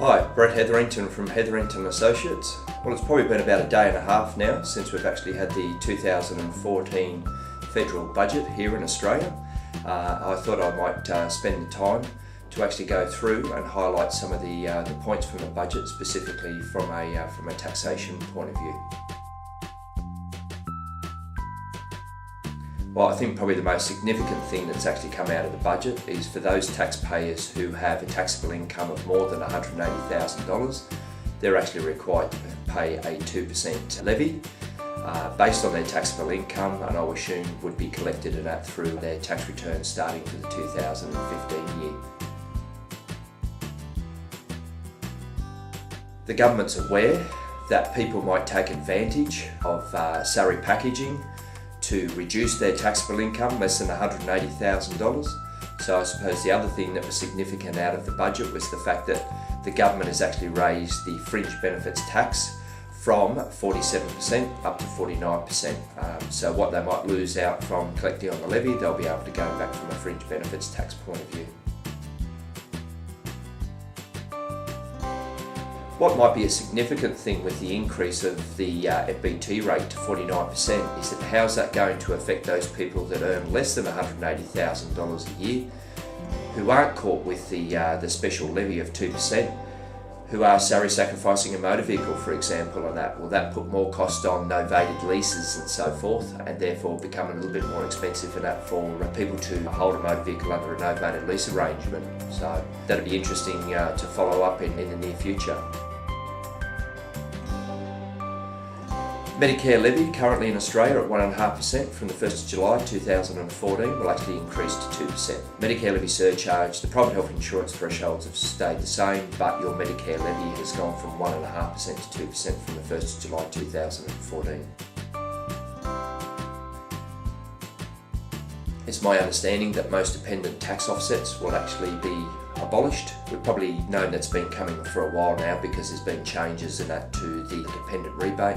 Hi, Brett Hetherington from Hetherington Associates. Well, it's probably been about a day and a half now since we've actually had the 2014 federal budget here in Australia. I thought I might spend the time to actually go through and highlight some of the points from the budget, specifically from a taxation point of view. Well, I think probably the most significant thing that's actually come out of the budget is for those taxpayers who have a taxable income of more than $180,000, they're actually required to pay a 2% levy based on their taxable income, and I would assume would be collected in that through their tax return starting for the 2015 year. The government's aware that people might take advantage of salary packaging to reduce their taxable income less than $180,000. So I suppose the other thing that was significant out of the budget was the fact that the government has actually raised the fringe benefits tax from 47% up to 49%. So what they might lose out from collecting on the levy, they'll be able to go back from a fringe benefits tax point of view. What might be a significant thing with the increase of the FBT rate to 49% is that how's that going to affect those people that earn less than $180,000 a year, who aren't caught with the special levy of 2%, who are salary sacrificing a motor vehicle, for example, and that will that put more cost on novated leases and so forth, and therefore become a little bit more expensive for people to hold a motor vehicle under a novated lease arrangement. So that'll be interesting to follow up in the near future. Medicare levy currently in Australia at 1.5% from the 1st of July 2014 will actually increase to 2%. Medicare levy surcharge, the private health insurance thresholds have stayed the same, but your Medicare levy has gone from 1.5% to 2% from the 1st of July 2014. It's my understanding that most dependent tax offsets will actually be abolished. We've probably known that's been coming for a while now because there's been changes in that to the dependent rebate.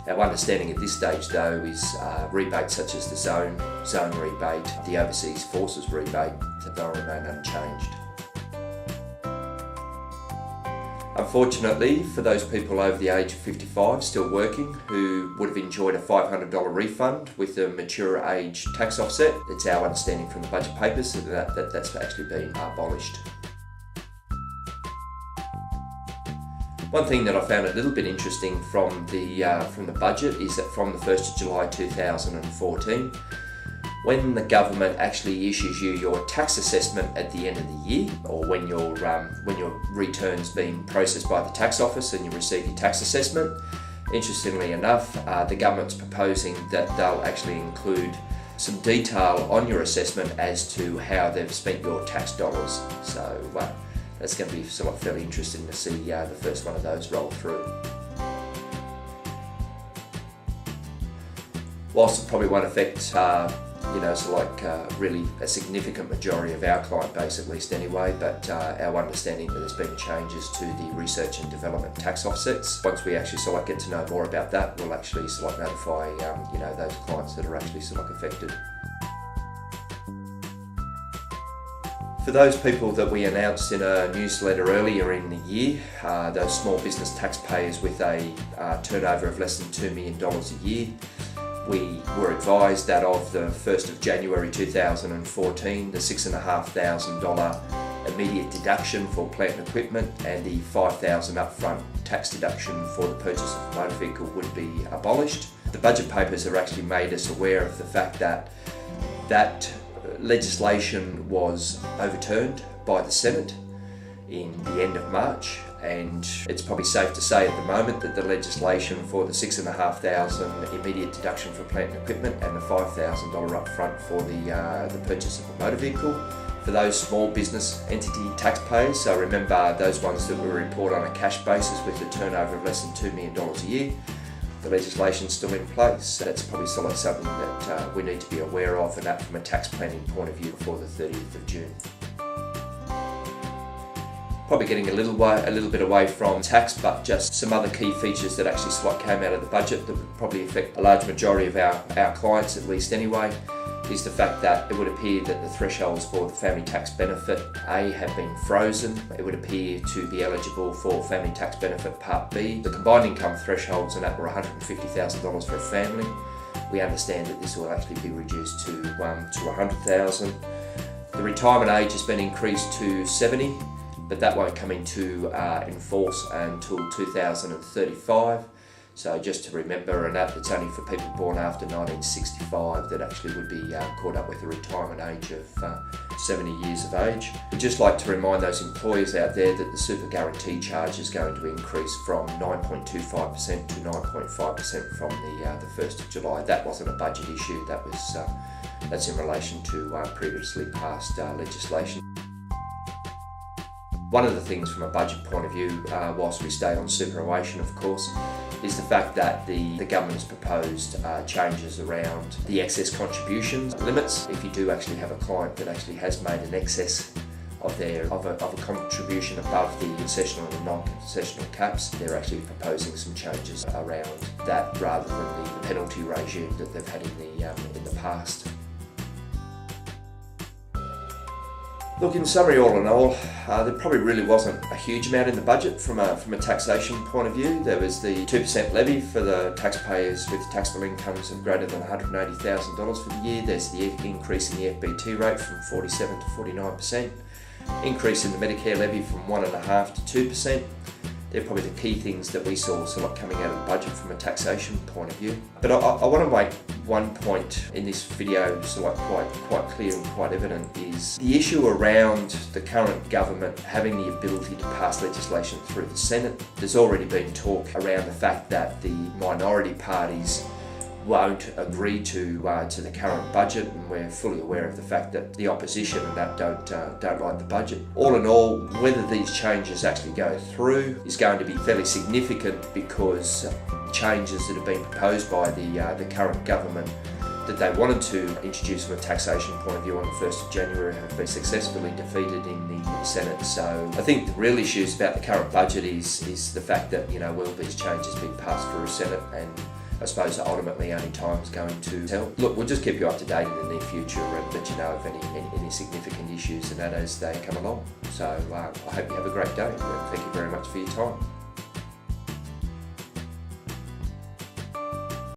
Our understanding at this stage though is rebates such as the zone rebate, the overseas forces rebate, they'll remain unchanged. Unfortunately, for those people over the age of 55 still working who would have enjoyed a $500 refund with a mature age tax offset, it's our understanding from the budget papers that that's actually been abolished. One thing that I found a little bit interesting from the budget is that from the 1st of July 2014, when the government actually issues you your tax assessment at the end of the year, or when your return's been processed by the tax office and you receive your tax assessment, interestingly enough, the government's proposing that they'll actually include some detail on your assessment as to how they've spent your tax dollars. So that's going to be somewhat fairly interesting to see the first one of those roll through. Whilst it probably won't affect really a significant majority of our client base, at least anyway, but our understanding that there's been changes to the research and development tax offsets. Once we actually get to know more about that, we'll actually notify those clients that are actually affected. For those people that we announced in a newsletter earlier in the year, those small business taxpayers with a turnover of less than $2 million a year, we were advised that of the 1st of January 2014, the $6,500 immediate deduction for plant and equipment and the $5,000 upfront tax deduction for the purchase of a motor vehicle would be abolished. The budget papers have actually made us aware of the fact that legislation was overturned by the Senate in the end of March, and it's probably safe to say at the moment that the legislation for the $6,500 immediate deduction for plant and equipment and the $5,000 upfront for the purchase of a motor vehicle for those small business entity taxpayers, so remember those ones that will report on a cash basis with a turnover of less than $2 million a year, the legislation's still in place. That's probably something that we need to be aware of, and that from a tax planning point of view before the 30th of June. Probably getting a little bit away from tax, but just some other key features that actually came out of the budget that would probably affect a large majority of our clients, at least anyway, is the fact that it would appear that the thresholds for the family tax benefit A have been frozen. It would appear to be eligible for family tax benefit Part B. The combined income thresholds and that were $150,000 for a family. We understand that this will actually be reduced to $100,000. The retirement age has been increased to 70, but that won't come into in force until 2035. So just to remember, and that it's only for people born after 1965 that actually would be caught up with a retirement age of 70 years of age. We'd just like to remind those employers out there that the super guarantee charge is going to increase from 9.25% to 9.5% from the 1st of July. That wasn't a budget issue, that's in relation to previously passed legislation. One of the things from a budget point of view, whilst we stay on superannuation of course, is the fact that the government has proposed changes around the excess contributions limits. If you do actually have a client that actually has made an excess of a contribution above the concessional and non-concessional caps, they're actually proposing some changes around that rather than the penalty regime that they've had in the past. Look, in summary, all in all, there probably really wasn't a huge amount in the budget from a taxation point of view. There was the 2% levy for the taxpayers with taxable incomes of greater than $180,000 for the year. There's the increase in the FBT rate from 47 to 49%. Increase in the Medicare levy from 1.5% to 2%. They're probably the key things that we saw coming out of the budget from a taxation point of view. But I want to make one point in this video quite clear and quite evident is the issue around the current government having the ability to pass legislation through the Senate. There's already been talk around the fact that the minority parties won't agree to the current budget, and we're fully aware of the fact that the opposition and that don't like the budget. All in all, whether these changes actually go through is going to be fairly significant, because changes that have been proposed by the current government that they wanted to introduce from a taxation point of view on the 1st of January have been successfully defeated in the Senate. So I think the real issues about the current budget is the fact that, will these changes be passed through the Senate, and I suppose ultimately only time's going to tell. Look, we'll just keep you up to date in the near future and let you know of any significant issues and that as they come along. So I hope you have a great day. Thank you very much for your time.